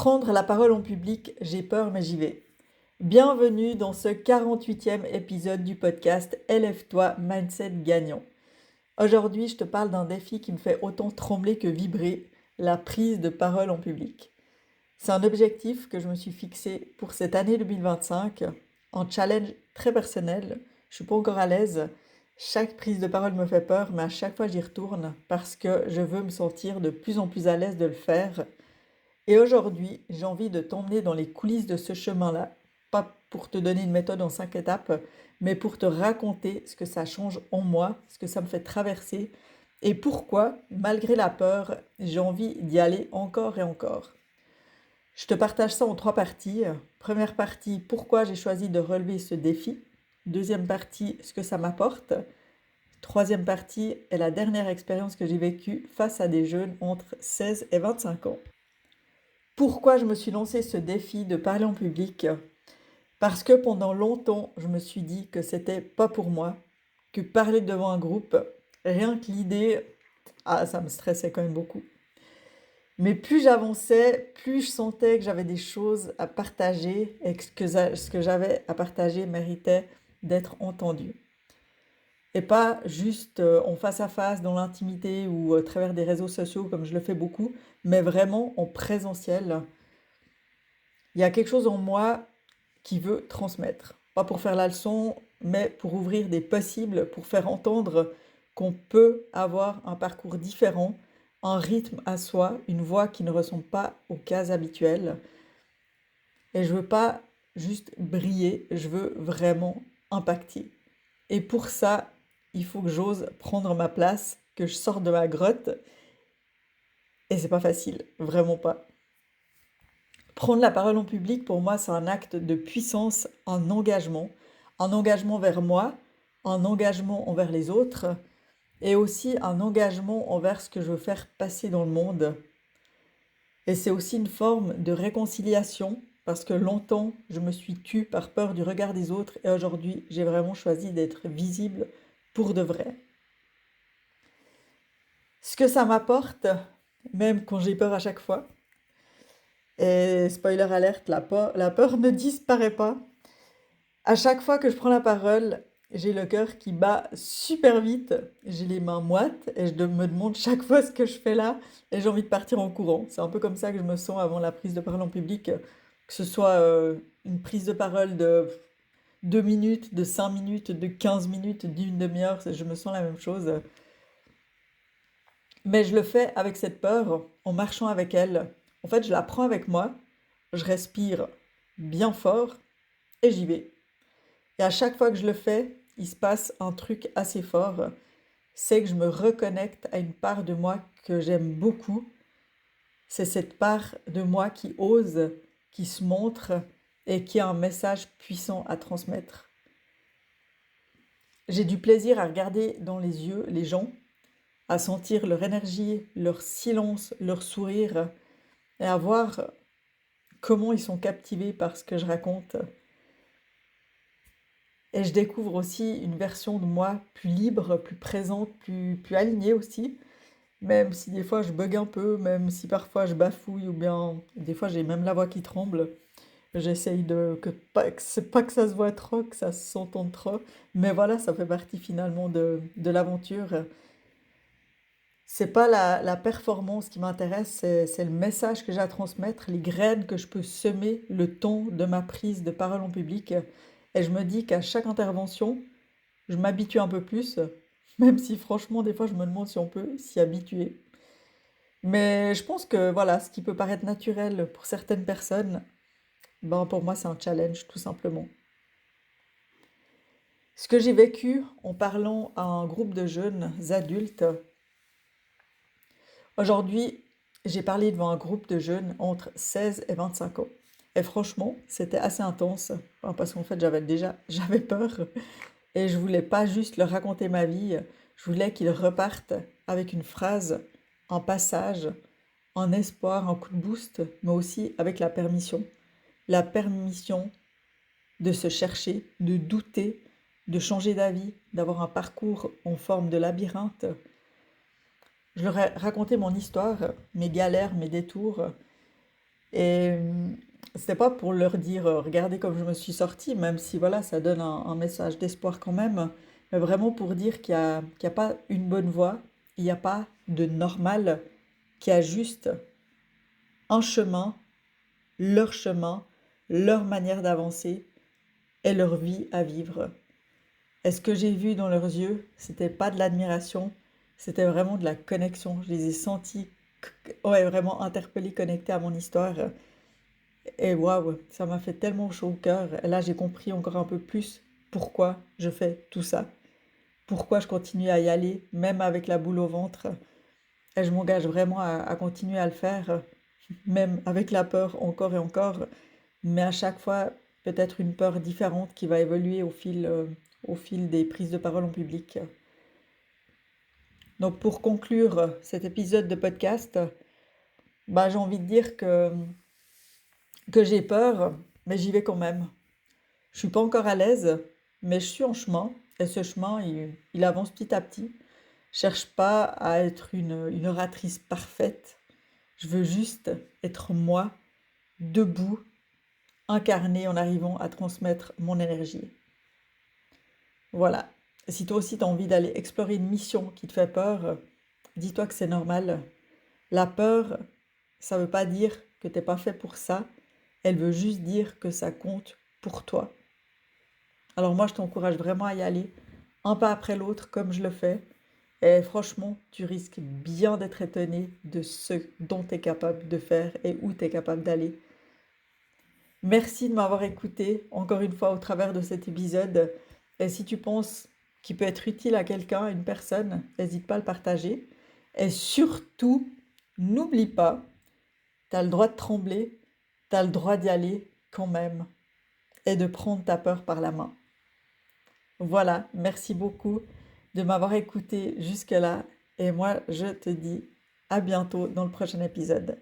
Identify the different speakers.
Speaker 1: Prendre la parole en public, j'ai peur mais j'y vais. Bienvenue dans ce 48e épisode du podcast Élève-toi, Mindset Gagnant. Aujourd'hui, je te parle d'un défi qui me fait autant trembler que vibrer, la prise de parole en public. C'est un objectif que je me suis fixé pour cette année 2025, un challenge très personnel. Je suis pas encore à l'aise. Chaque prise de parole me fait peur, mais à chaque fois j'y retourne parce que je veux me sentir de plus en plus à l'aise de le faire. Et aujourd'hui, j'ai envie de t'emmener dans les coulisses de ce chemin-là, pas pour te donner une méthode en 5 étapes, mais pour te raconter ce que ça change en moi, ce que ça me fait traverser, et pourquoi, malgré la peur, j'ai envie d'y aller encore et encore. Je te partage ça en 3 parties. Première partie, pourquoi j'ai choisi de relever ce défi. Deuxième partie, ce que ça m'apporte. Troisième partie est la dernière expérience que j'ai vécue face à des jeunes entre 16 et 25 ans. Pourquoi je me suis lancé ce défi de parler en public? Parce que pendant longtemps, je me suis dit que c'était pas pour moi, que parler devant un groupe, rien que l'idée, ça me stressait quand même beaucoup. Mais plus j'avançais, plus je sentais que j'avais des choses à partager et que ce que j'avais à partager méritait d'être entendu. Et pas juste en face à face, dans l'intimité ou à travers des réseaux sociaux comme je le fais beaucoup, mais vraiment en présentiel. Il y a quelque chose en moi qui veut transmettre. Pas pour faire la leçon, mais pour ouvrir des possibles, pour faire entendre qu'on peut avoir un parcours différent, un rythme à soi, une voix qui ne ressemble pas aux cases habituelles. Et je veux pas juste briller, je veux vraiment impacter. Et pour ça, il faut que j'ose prendre ma place, que je sorte de ma grotte. Et c'est pas facile, vraiment pas. Prendre la parole en public, pour moi, c'est un acte de puissance, un engagement vers moi, un engagement envers les autres, et aussi un engagement envers ce que je veux faire passer dans le monde. Et c'est aussi une forme de réconciliation, parce que longtemps, je me suis tue par peur du regard des autres, et aujourd'hui, j'ai vraiment choisi d'être visible pour de vrai. Ce que ça m'apporte, même quand j'ai peur à chaque fois, et spoiler alerte, la peur ne disparaît pas. À chaque fois que je prends la parole, j'ai le cœur qui bat super vite, j'ai les mains moites et je me demande chaque fois ce que je fais là et j'ai envie de partir en courant. C'est un peu comme ça que je me sens avant la prise de parole en public, que ce soit une prise de parole de 2 minutes, de 5 minutes, de 15 minutes, d'une demi-heure, je me sens la même chose. Mais je le fais avec cette peur, en marchant avec elle. En fait, je la prends avec moi, je respire bien fort et j'y vais. Et à chaque fois que je le fais, il se passe un truc assez fort. C'est que je me reconnecte à une part de moi que j'aime beaucoup. C'est cette part de moi qui ose, qui se montre et qui a un message puissant à transmettre. J'ai du plaisir à regarder dans les yeux les gens, à sentir leur énergie, leur silence, leur sourire et à voir comment ils sont captivés par ce que je raconte. Et je découvre aussi une version de moi plus libre, plus présente, plus alignée aussi. Même si des fois je bug un peu, même si parfois je bafouille ou bien des fois j'ai même la voix qui tremble. J'essaye que c'est pas que ça se voit trop, que ça s'entende trop. Mais voilà, ça fait partie finalement de l'aventure. C'est pas la performance qui m'intéresse, c'est le message que j'ai à transmettre, les graines que je peux semer le temps de ma prise de parole en public. Et je me dis qu'à chaque intervention, je m'habitue un peu plus, même si franchement, des fois, je me demande si on peut s'y habituer. Mais je pense que voilà, ce qui peut paraître naturel pour certaines personnes, ben pour moi, c'est un challenge, tout simplement. Ce que j'ai vécu en parlant à un groupe de jeunes adultes, aujourd'hui, j'ai parlé devant un groupe de jeunes entre 16 et 25 ans. Et franchement, c'était assez intense, parce qu'en fait, j'avais peur. Et je voulais pas juste leur raconter ma vie, je voulais qu'ils repartent avec une phrase, un passage, un espoir, un coup de boost, mais aussi avec la permission. La permission de se chercher, de douter, de changer d'avis, d'avoir un parcours en forme de labyrinthe. Je leur ai raconté mon histoire, mes galères, mes détours, Et c'était pas pour leur dire regardez comme je me suis sortie, même si voilà, ça donne un message d'espoir quand même, mais vraiment pour dire qu'il y a pas une bonne voie, il n'y a pas de normal, qu'il y a juste un chemin, leur manière d'avancer et leur vie à vivre. Et ce que j'ai vu dans leurs yeux, c'était pas de l'admiration, c'était vraiment de la connexion. Je les ai sentis, ouais, vraiment interpellés, connectés à mon histoire. Et waouh, ça m'a fait tellement chaud au cœur. Et là, j'ai compris encore un peu plus pourquoi je fais tout ça. Pourquoi je continue à y aller, même avec la boule au ventre. Et je m'engage vraiment à continuer à le faire, même avec la peur encore et encore. Mais à chaque fois, peut-être une peur différente qui va évoluer au fil des prises de parole en public. Donc pour conclure cet épisode de podcast, bah, j'ai envie de dire que j'ai peur, mais j'y vais quand même. Je suis pas encore à l'aise, mais je suis en chemin. Et ce chemin, il avance petit à petit. Je cherche pas à être une oratrice parfaite. Je veux juste être moi, debout, incarnée en arrivant à transmettre mon énergie. Voilà. Si toi aussi tu as envie d'aller explorer une mission qui te fait peur, dis-toi que c'est normal. La peur, ça veut pas dire que t'es pas fait pour ça. Elle veut juste dire que ça compte pour toi. Alors moi, je t'encourage vraiment à y aller, un pas après l'autre, comme je le fais. Et franchement, tu risques bien d'être étonné de ce dont tu es capable de faire et où tu es capable d'aller. Merci de m'avoir écouté, encore une fois, au travers de cet épisode. Et si tu penses qu'il peut être utile à quelqu'un, à une personne, n'hésite pas à le partager. Et surtout, n'oublie pas, tu as le droit de trembler, tu as le droit d'y aller quand même et de prendre ta peur par la main. Voilà, merci beaucoup de m'avoir écouté jusque-là et moi je te dis à bientôt dans le prochain épisode.